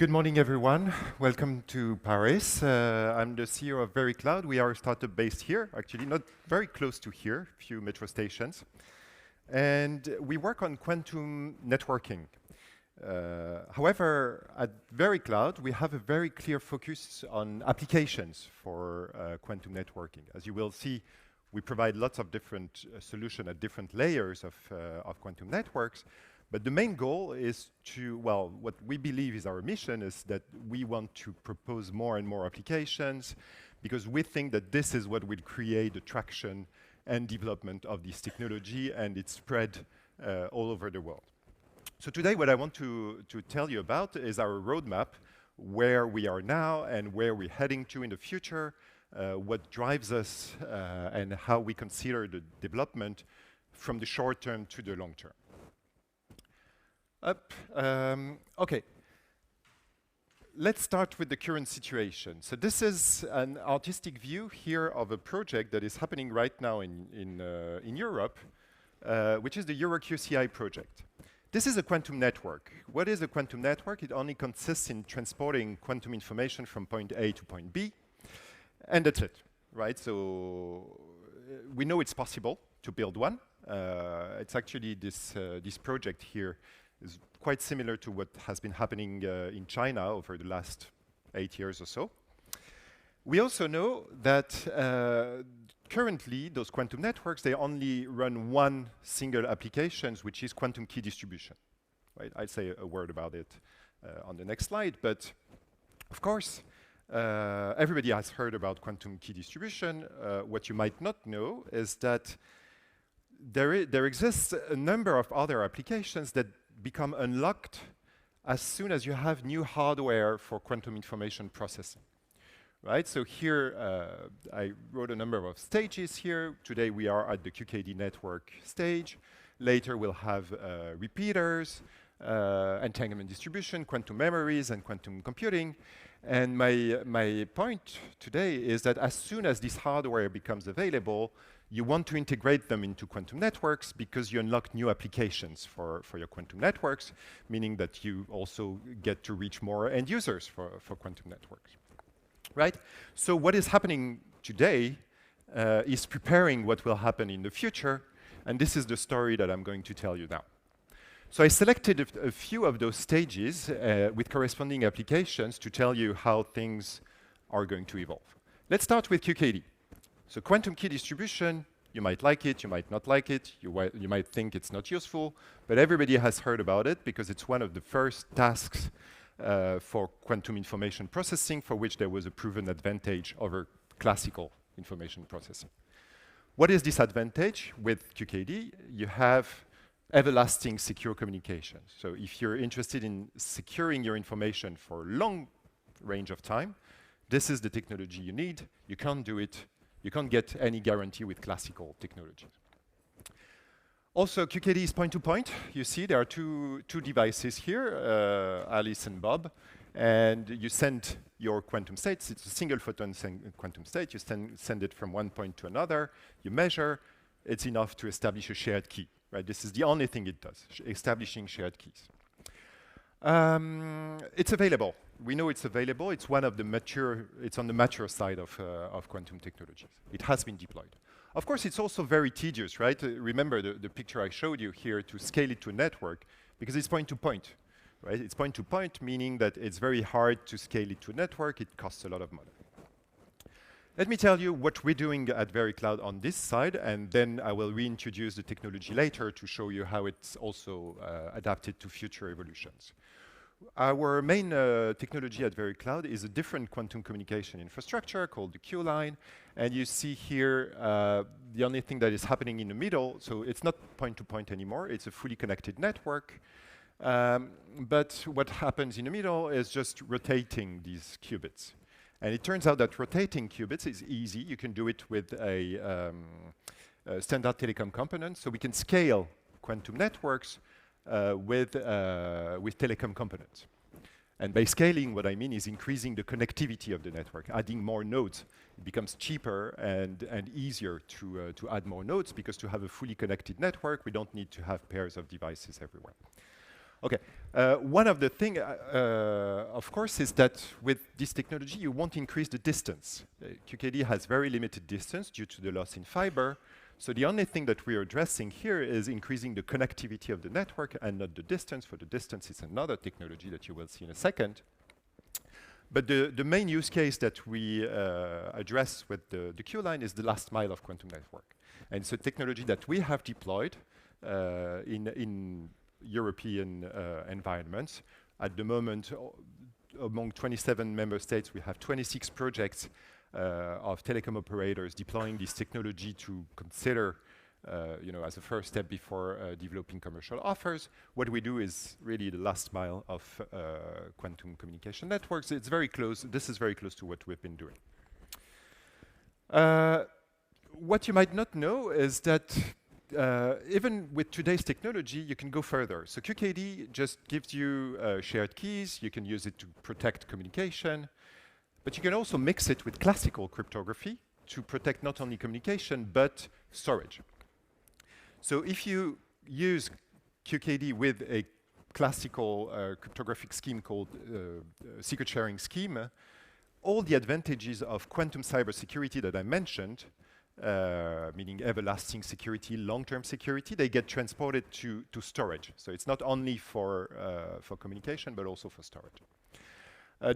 Good morning, everyone. Welcome to Paris. I'm the CEO of VeriQloud. We are a startup based here, actually not very close to here, a few metro stations. And we work on quantum networking. However, at VeriQloud, we have a very clear focus on applications for quantum networking. As you will see, we provide lots of different solutions at different layers of quantum networks. But the main goal is to, well, what we believe is our mission is that we want to propose more and more applications because we think that this is what will create the traction and development of this technology and its spread all over the world. So today what I want to tell you about is our roadmap, where we are now and where we're heading to in the future, what drives us and how we consider the development from the short term to the long term. Okay, let's start with the current situation. So this is an artistic view here of a project that is happening right now in Europe, which is the EuroQCI project. This is a quantum network. What is a quantum network? It only consists in transporting quantum information from point A to point B, and that's it, right? So we know it's possible to build one. It's actually this project here is quite similar to what has been happening in China over the last 8 years or so. We also know that currently those quantum networks, they only run one single application, which is quantum key distribution. Right? I'll say a word about it on the next slide, but of course, everybody has heard about quantum key distribution. What you might not know is that there exists a number of other applications that become unlocked as soon as you have new hardware for quantum information processing. Right? So here, I wrote a number of stages here. Today we are at the QKD network stage. Later we'll have repeaters, entanglement distribution, quantum memories, and quantum computing. And my point today is that as soon as this hardware becomes available, you want to integrate them into quantum networks because you unlock new applications for your quantum networks, meaning that you also get to reach more end users for quantum networks. Right? So what is happening today is preparing what will happen in the future, and this is the story that I'm going to tell you now. So I selected a few of those stages with corresponding applications to tell you how things are going to evolve. Let's start with QKD. So quantum key distribution, you might like it, you might not like it, you might think it's not useful, but everybody has heard about it because it's one of the first tasks for quantum information processing for which there was a proven advantage over classical information processing. What is this advantage with QKD? You have everlasting secure communication. So if you're interested in securing your information for a long range of time, this is the technology you need. You can't do it. You can't get any guarantee with classical technologies. Also, QKD is point-to-point. You see there are two devices here, Alice and Bob, and you send your quantum states. It's a single photon quantum state. You send it from one point to another. You measure. It's enough to establish a shared key. Right? This is the only thing it does, establishing shared keys. It's available. We know it's available. It's one of the mature. It's on the mature side of quantum technologies. It has been deployed. Of course, it's also very tedious, right? Remember the picture I showed you here to scale it to a network because it's point-to-point, right? It's point-to-point, meaning that it's very hard to scale it to a network. It costs a lot of money. Let me tell you what we're doing at VeriQloud on this side, and then I will reintroduce the technology later to show you how it's also adapted to future evolutions. Our main technology at VeriQloud is a different quantum communication infrastructure called the Q-line. And you see here the only thing that is happening in the middle, so it's not point-to-point anymore. It's a fully connected network. But what happens in the middle is just rotating these qubits. And it turns out that rotating qubits is easy. You can do it with a standard telecom component. So we can scale quantum networks with telecom components. And by scaling, what I mean is increasing the connectivity of the network, adding more nodes. It becomes cheaper and easier to add more nodes because to have a fully connected network, we don't need to have pairs of devices everywhere. Okay. One of the things, of course, is that with this technology, you won't increase the distance. QKD has very limited distance due to the loss in fiber. So the only thing that we are addressing here is increasing the connectivity of the network and not the distance. For the distance, it's another technology that you will see in a second. But the main use case that we address with the Q-line is the last mile of quantum network. And it's a technology that we have deployed in European environments. At the moment, among 27 member states, we have 26 projects of telecom operators deploying this technology to consider, as a first step before developing commercial offers. What we do is really the last mile of quantum communication networks. It's very close. This is very close to what we've been doing. What you might not know is that even with today's technology, you can go further. So QKD just gives you shared keys. You can use it to protect communication. But you can also mix it with classical cryptography to protect not only communication, but storage. So if you use QKD with a classical cryptographic scheme called secret sharing scheme, all the advantages of quantum cybersecurity that I mentioned, meaning everlasting security, long-term security, they get transported to storage. So it's not only for communication, but also for storage.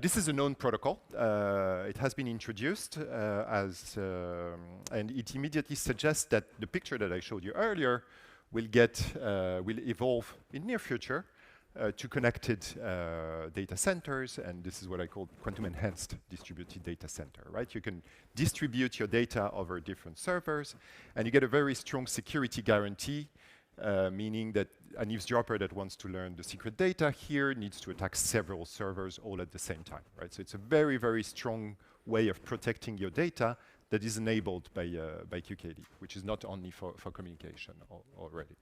This is a known protocol. It has been introduced and it immediately suggests that the picture that I showed you earlier will evolve in near future to connected data centers, and this is what I call quantum-enhanced distributed data center, right? You can distribute your data over different servers, and you get a very strong security guarantee, meaning that an eavesdropper that wants to learn the secret data here needs to attack several servers all at the same time, right? So it's a very, very strong way of protecting your data that is enabled by QKD, which is not only for communication already.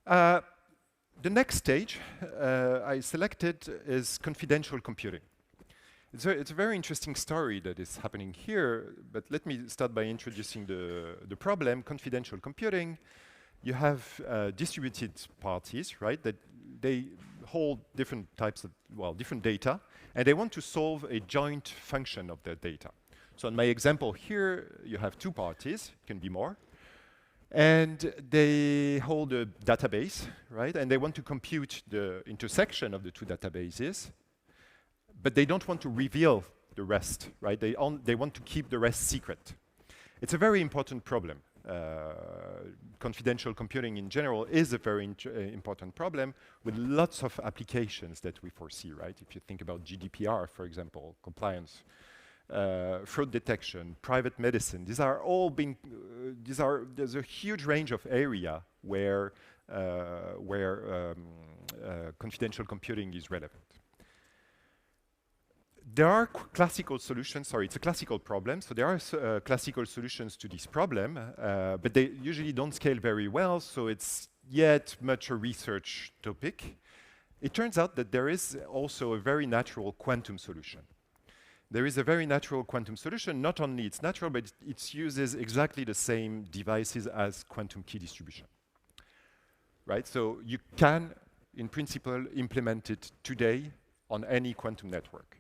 The next stage I selected is confidential computing. It's a very interesting story that is happening here, but let me start by introducing the problem. Confidential computing, you have distributed parties, right, that they hold different types of, different data, and they want to solve a joint function of their data. So in my example here, you have two parties, it can be more, and they hold a database, right? And they want to compute the intersection of the two databases, but they don't want to reveal the rest, right? They want to keep the rest secret. It's a very important problem. Confidential computing in general is a very important problem with lots of applications that we foresee, right? If you think about GDPR, for example, compliance, fraud detection, private medicine, these are all being, there's a huge range of area where confidential computing is relevant. There are classical solutions, sorry, it's a classical problem, so there are classical solutions to this problem, but they usually don't scale very well, so it's yet much a research topic. It turns out that there is also a very natural quantum solution. There is a very natural quantum solution. Not only it's natural, but it uses exactly the same devices as quantum key distribution, right? So you can, in principle, implement it today on any quantum network.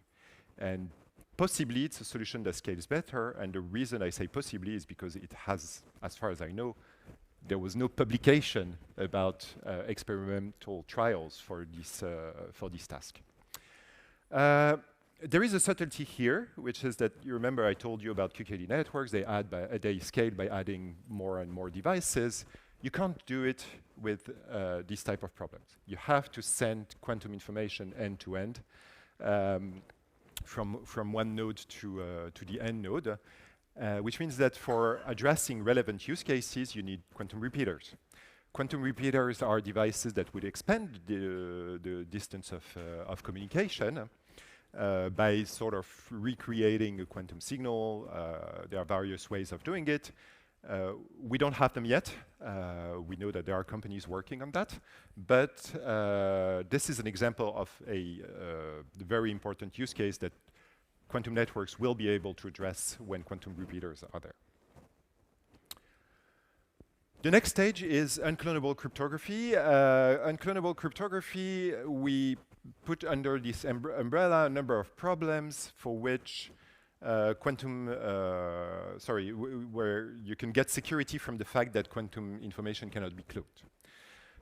And possibly it's a solution that scales better. And the reason I say possibly is because it has, as far as I know, there was no publication about experimental trials for this task. There is a subtlety here, which is that you remember I told you about QKD networks. They scale by adding more and more devices. You can't do it with these type of problems. You have to send quantum information end to end from one node to the end node, which means that for addressing relevant use cases, you need quantum repeaters. Quantum repeaters are devices that would expand the distance of communication by sort of recreating a quantum signal. There are various ways of doing it. We don't have them yet. We know that there are companies working on that, but this is an example of a very important use case that quantum networks will be able to address when quantum repeaters are there. The next stage is unclonable cryptography. Unclonable cryptography, we put under this umbrella a number of problems for which where you can get security from the fact that quantum information cannot be cloned.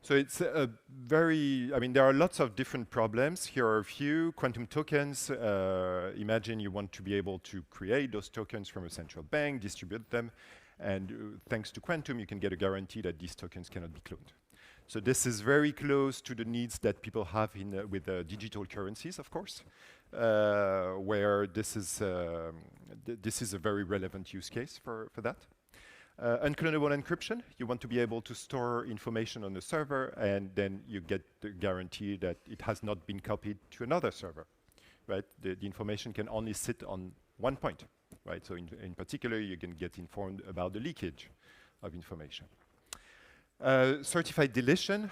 So it's a very, there are lots of different problems. Here are a few. Quantum tokens, imagine you want to be able to create those tokens from a central bank, distribute them, and thanks to quantum, you can get a guarantee that these tokens cannot be cloned. So this is very close to the needs that people have with digital currencies, of course, where this is a very relevant use case for that. Unclonable encryption, you want to be able to store information on the server, and then you get the guarantee that it has not been copied to another server, right? The information can only sit on one point, right? So in particular, you can get informed about the leakage of information. Certified deletion,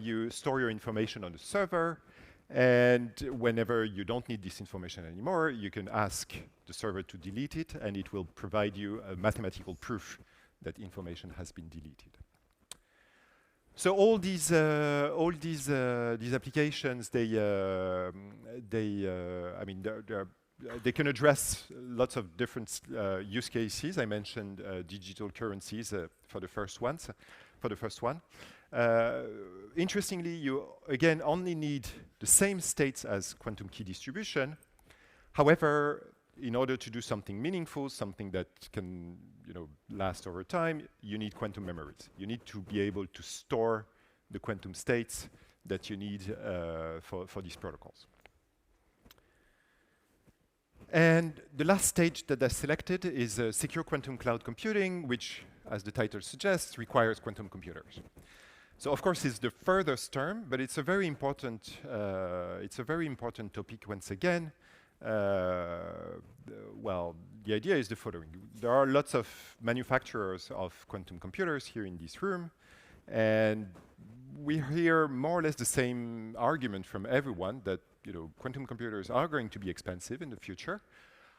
you store your information on the server, and whenever you don't need this information anymore, you can ask the server to delete it, and it will provide you a mathematical proof that information has been deleted. So all these applications, they can address lots of different use cases. I mentioned digital currencies for the first one. Interestingly, you again only need the same states as quantum key distribution. However, in order to do something meaningful, something that can last over time, you need quantum memories. You need to be able to store the quantum states that you need for these protocols. And the last stage that I selected is secure quantum cloud computing, which, as the title suggests, requires quantum computers. So of course, it's the furthest term, but it's a very important topic once again. Well, the idea is the following. There are lots of manufacturers of quantum computers here in this room, and we hear more or less the same argument from everyone that quantum computers are going to be expensive in the future.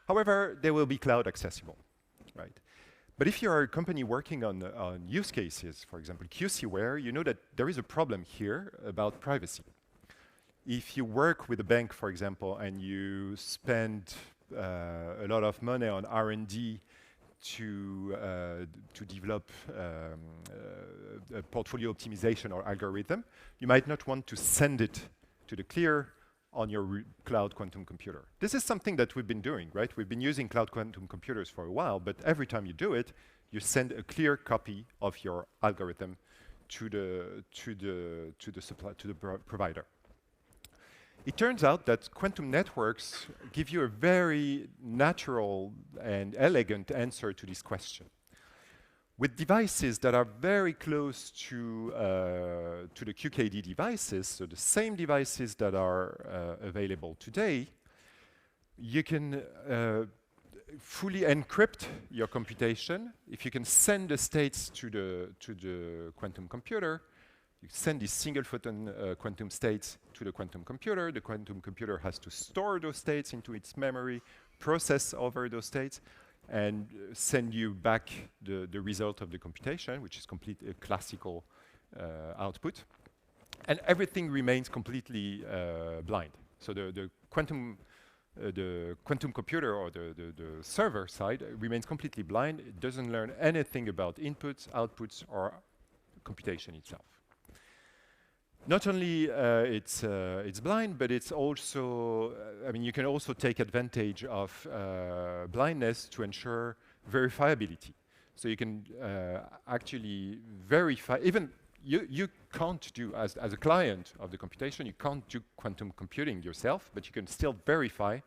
However, they will be cloud accessible, right? But if you are a company working on use cases, for example, QC-ware, you know that there is a problem here about privacy. If you work with a bank, for example, and you spend a lot of money on R&D to develop a portfolio optimization or algorithm, you might not want to send it to the clear on your cloud quantum computer. This is something that we've been doing, right? We've been using cloud quantum computers for a while, but every time you do it, you send a clear copy of your algorithm to the provider. It turns out that quantum networks give you a very natural and elegant answer to this question. With devices that are very close to the QKD devices, so the same devices that are available today, you can fully encrypt your computation. If you can send the states to the quantum computer, you send these single photon quantum states to the quantum computer. The quantum computer has to store those states into its memory, process over those states, and send you back the result of the computation, which is a classical output. And everything remains completely blind. So the quantum computer or the server side remains completely blind. It doesn't learn anything about inputs, outputs, or computation itself. Not only it's blind, but it's also, you can also take advantage of blindness to ensure verifiability. So you can actually verify, even you can't do, as a client of the computation, you can't do quantum computing yourself, but you can still verify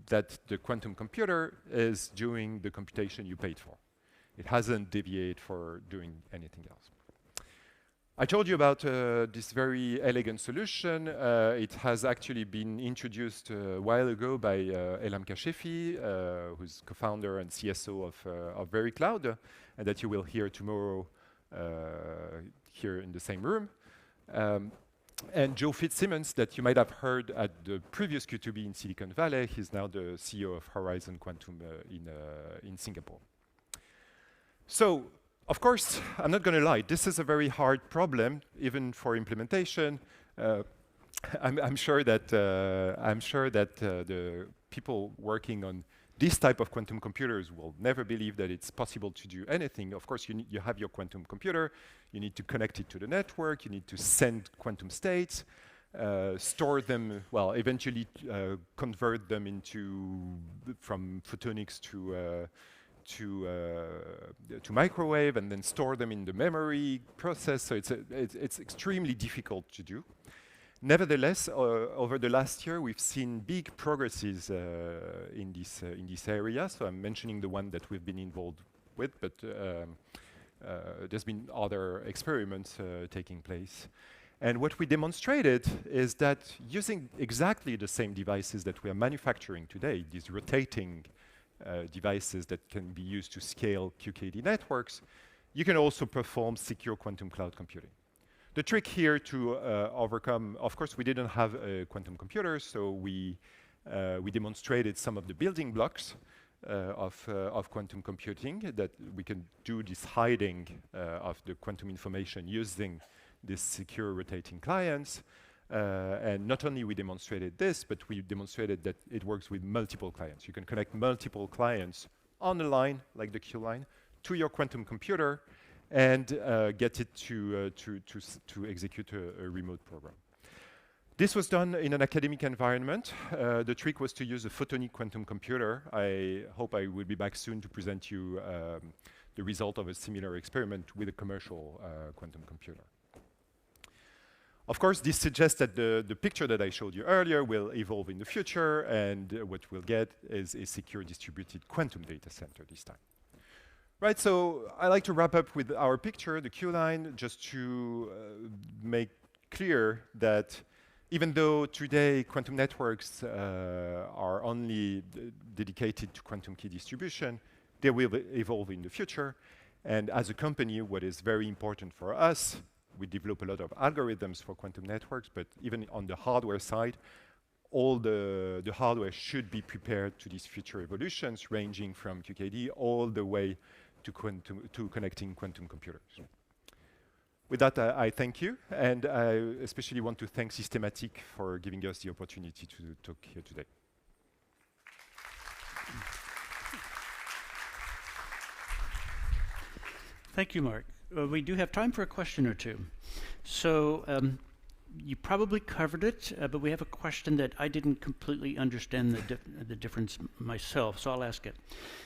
that the quantum computer is doing the computation you paid for. It hasn't deviated for doing anything else. I told you about this very elegant solution. It has actually been introduced a while ago by Elam Kashefi, who's co-founder and CSO of VeriQloud, and that you will hear tomorrow here in the same room. And Joe Fitzsimmons, that you might have heard at the previous Q2B in Silicon Valley. He's now the CEO of Horizon Quantum in Singapore. So Of course, I'm not going to lie, this is a very hard problem, even for implementation. I'm sure that the people working on this type of quantum computers will never believe that it's possible to do anything. Of course, you have your quantum computer, you need to connect it to the network, you need to send quantum states, store them, well, eventually convert them from photonics to microwave, and then store them in the memory process. So it's extremely difficult to do. Nevertheless, over the last year, we've seen big progresses in this area. So I'm mentioning the one that we've been involved with, but there's been other experiments taking place. And what we demonstrated is that using exactly the same devices that we are manufacturing today, these rotating devices that can be used to scale QKD networks, you can also perform secure quantum cloud computing. The trick here to overcome, of course, we didn't have a quantum computer, so we demonstrated some of the building blocks of quantum computing, that we can do this hiding of the quantum information using these secure rotating clients. And not only we demonstrated this, but we demonstrated that it works with multiple clients. You can connect multiple clients on a line, like the Q line, to your quantum computer, and get it to execute a remote program. This was done in an academic environment. The trick was to use a photonic quantum computer. I hope I will be back soon to present you the result of a similar experiment with a commercial quantum computer. Of course, this suggests that the picture that I showed you earlier will evolve in the future, and what we'll get is a secure distributed quantum data center this time. Right, so I like to wrap up with our picture, the Q line, just to make clear that even though today quantum networks are only dedicated to quantum key distribution, they will evolve in the future. And as a company, what is very important for us, we develop a lot of algorithms for quantum networks, but even on the hardware side, all the hardware should be prepared to these future evolutions, ranging from QKD all the way to connecting quantum computers. With that, I thank you, and I especially want to thank Systematic for giving us the opportunity to talk here today. Thank you, Marc. We do have time for a question or two. So you probably covered it, but we have a question that I didn't completely understand the difference myself, so I'll ask it.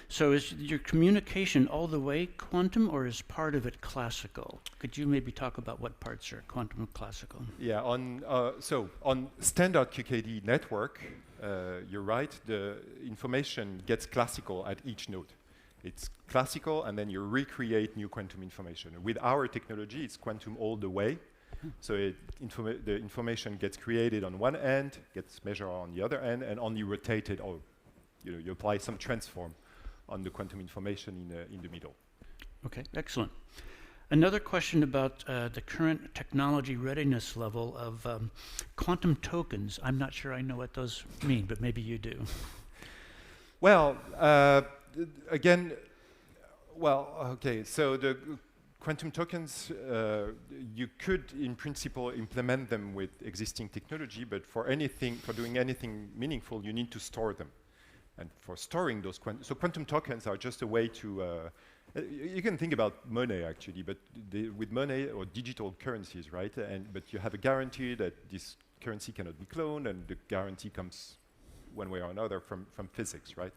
So is your communication all the way quantum, or is part of it classical? Could you maybe talk about what parts are quantum classical? Yeah, so on standard QKD network, you're right, the information gets classical at each node. It's classical, and then you recreate new quantum information. With our technology, it's quantum all the way. So the information gets created on one end, gets measured on the other end, and only rotated, or you apply some transform on the quantum information in the middle. Okay, excellent. Another question about the current technology readiness level of quantum tokens. I'm not sure I know what those mean, but maybe you do. Well, again, okay, so the quantum tokens, you could, in principle, implement them with existing technology, but for doing anything meaningful, you need to store them. And for storing those quantum tokens are just a way to, you can think about money actually, but with money or digital currencies, right? But you have a guarantee that this currency cannot be cloned, and the guarantee comes one way or another from physics, right?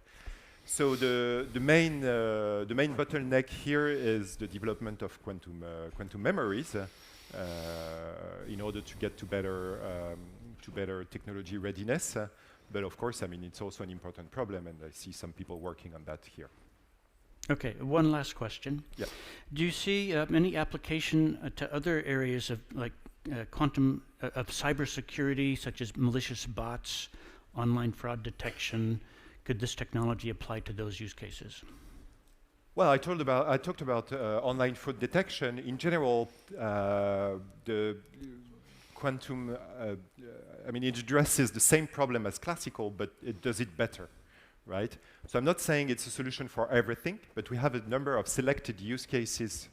So the main bottleneck here is the development of quantum memories in order to get to better technology readiness. But of course, I mean, it's also an important problem, and I see some people working on that here. Okay, one last question. Yeah. Do you see any application to other areas of quantum of cybersecurity, such as malicious bots, online fraud detection? Could this technology apply to those use cases? Well, I talked about online fraud detection. In general, the quantum, I mean, it addresses the same problem as classical, but it does it better, right? So I'm not saying it's a solution for everything, but we have a number of selected use cases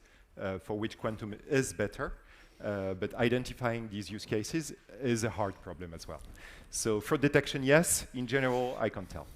for which quantum is better. But identifying these use cases is a hard problem as well. So fraud detection, yes. In general, I can't tell.